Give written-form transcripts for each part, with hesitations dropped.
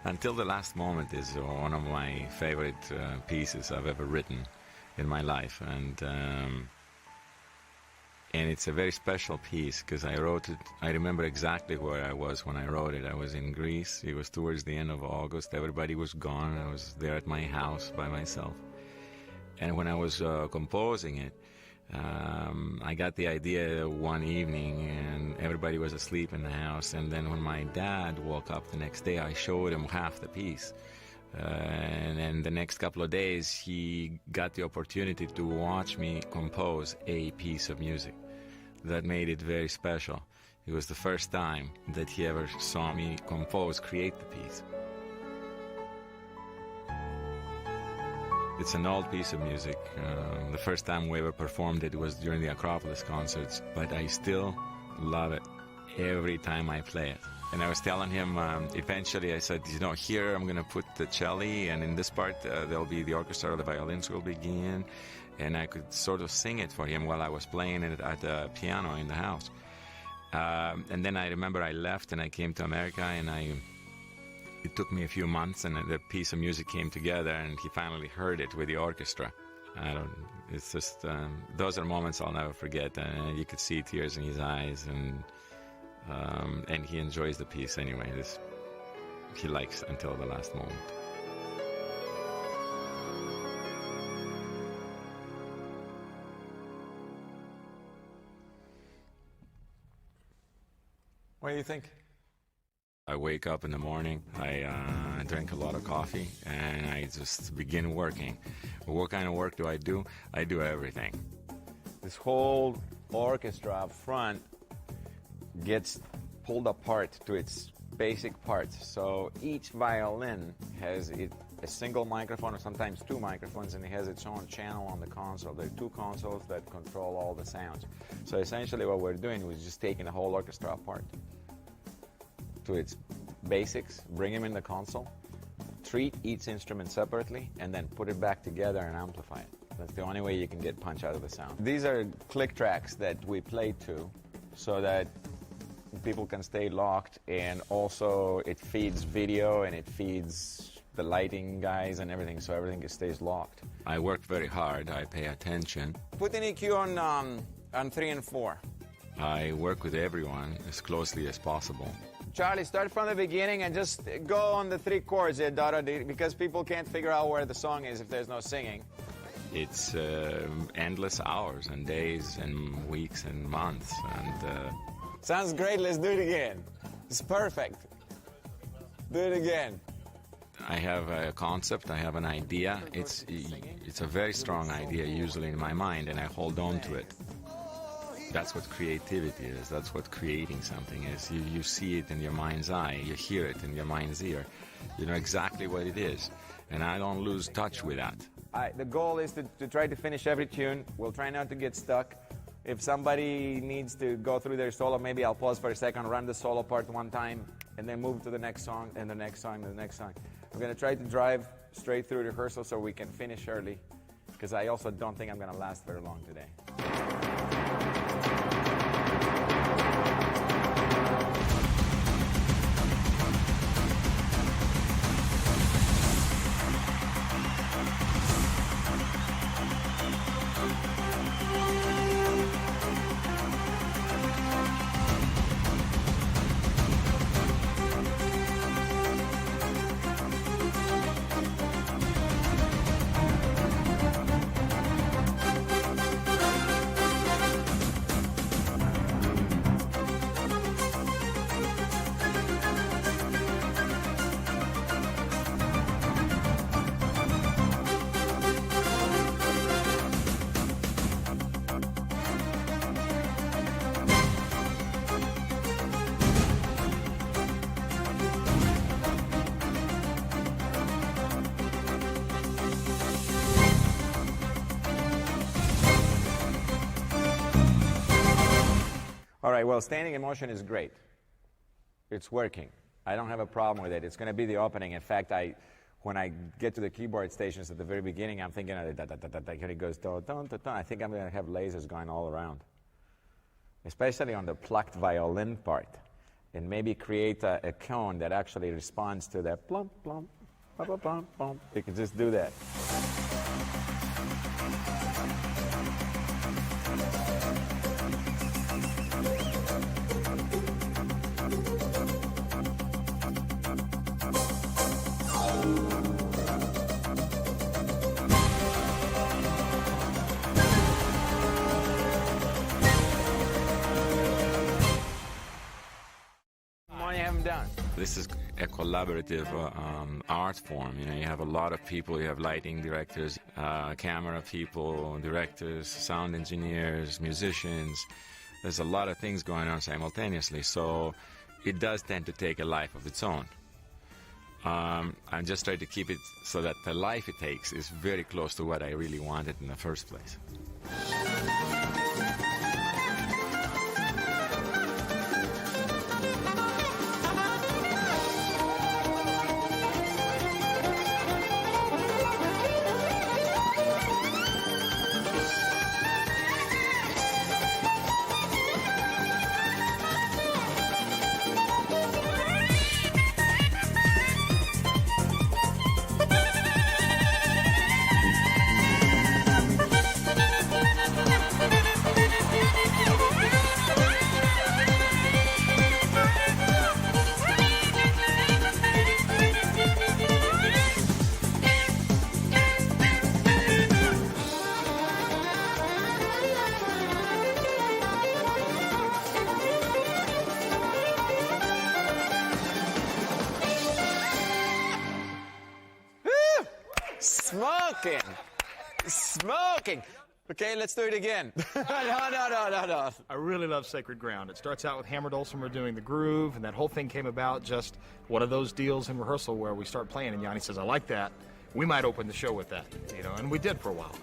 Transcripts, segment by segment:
Until the Last Moment is one of my favorite pieces I've ever written in my life, and it's a very special piece because I wrote it. I remember exactly where I was when I wrote it. I was in Greece. It was towards the end of August. Everybody was gone. I was there at my house by myself. And when I was composing it, I got the idea one evening, and everybody was asleep in the house. And then when my dad woke up the next day, I showed him half the piece. And then the next couple of days, he got the opportunity to watch me compose a piece of music. That made it very special. It was the first time that he ever saw me create the piece. It's an old piece of music. The first time we ever performed it was during the Acropolis concerts, but I still love it every time I play it. And I was telling him, eventually I said, you know, here I'm going to put the cello, and in this part there'll be the orchestra, the violins will begin, and I could sort of sing it for him while I was playing it at the piano in the house. And then I remember I left and I came to America, and it took me a few months, and the piece of music came together, and he finally heard it with the orchestra. It's just, those are moments I'll never forget. You could see tears in his eyes, and he enjoys the piece anyway. He likes Until the Last Moment. What do you think? I wake up in the morning, I drink a lot of coffee, and I just begin working. What kind of work do? I do everything. This whole orchestra up front gets pulled apart to its basic parts. So each violin has a single microphone, or sometimes two microphones, and it has its own channel on the console. There are two consoles that control all the sounds. So essentially what we're doing was just taking the whole orchestra apart to its basics, bring them in the console, treat each instrument separately, and then put it back together and amplify it. That's the only way you can get punch out of the sound. These are click tracks that we play to so that people can stay locked, and also it feeds video and it feeds the lighting guys and everything, so everything stays locked. I work very hard, I pay attention. Put an EQ on 3 and 4. I work with everyone as closely as possible. Charlie, start from the beginning and just go on the 3 chords there, because people can't figure out where the song is if there's no singing. It's endless hours and days and weeks and months. And sounds great, let's do it again. It's perfect. Do it again. I have a concept, I have an idea. It's a very strong idea usually in my mind, and I hold on to it. That's what creativity is. That's what creating something is. You see it in your mind's eye. You hear it in your mind's ear. You know exactly what it is. And I don't lose touch with that. The goal is to try to finish every tune. We'll try not to get stuck. If somebody needs to go through their solo, maybe I'll pause for a second, run the solo part one time, and then move to the next song, and the next song, and the next song. I'm going to try to drive straight through rehearsal so we can finish early, because I also don't think I'm going to last very long today. All right, well, standing in motion is great. It's working. I don't have a problem with it. It's going to be the opening. In fact, when I get to the keyboard stations at the very beginning, I'm thinking, here it goes, I think I'm going to have lasers going all around, especially on the plucked violin part. and maybe create a cone that actually responds to that plump, plump, plump, plump, plump. You can just do that. This is a collaborative art form. You know, you have a lot of people. You have lighting directors, camera people, directors, sound engineers, musicians. There's a lot of things going on simultaneously. So it does tend to take a life of its own. I'm just trying to keep it so that the life it takes is very close to what I really wanted in the first place. Smoking. Okay, let's do it again. No. I really love Sacred Ground. It starts out with Hammer Dulcimer doing the groove, and that whole thing came about just one of those deals in rehearsal where we start playing, and Yanni says, I like that. We might open the show with that, you know, and we did for a while.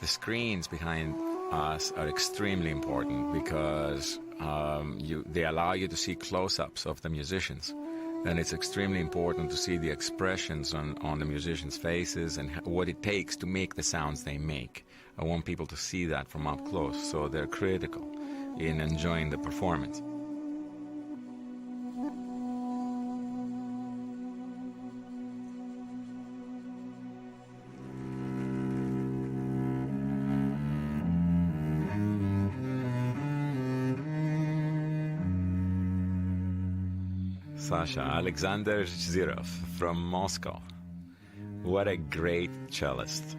The screens behind us are extremely important because they allow you to see close-ups of the musicians. And it's extremely important to see the expressions on the musicians' faces and what it takes to make the sounds they make. I want people to see that from up close, so they're critical in enjoying the performance. Sasha Alexander Zhirov from Moscow. What a great cellist.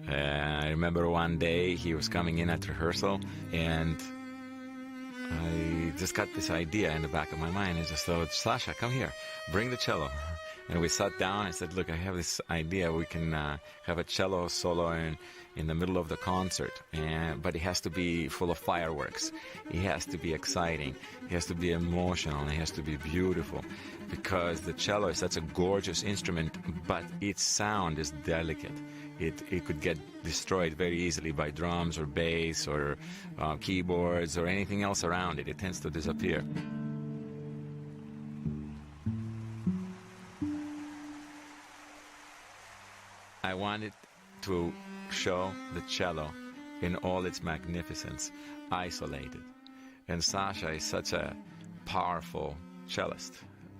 I remember one day he was coming in at rehearsal and I just got this idea in the back of my mind. I just thought, Sasha, come here, bring the cello. And we sat down and said, look, I have this idea. We can have a cello solo in the middle of the concert, but it has to be full of fireworks. It has to be exciting. It has to be emotional. It has to be beautiful, because the cello is such a gorgeous instrument, but its sound is delicate. It could get destroyed very easily by drums or bass or keyboards or anything else around it. It tends to disappear. I wanted to show the cello in all its magnificence, isolated. And Sasha is such a powerful cellist,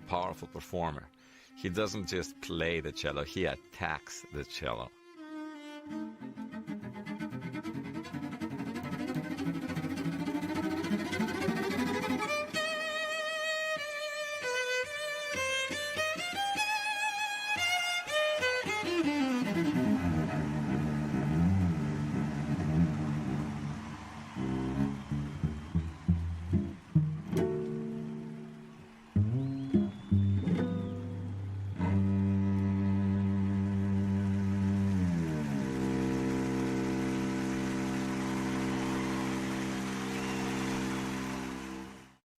powerful performer. He doesn't just play the cello, he attacks the cello.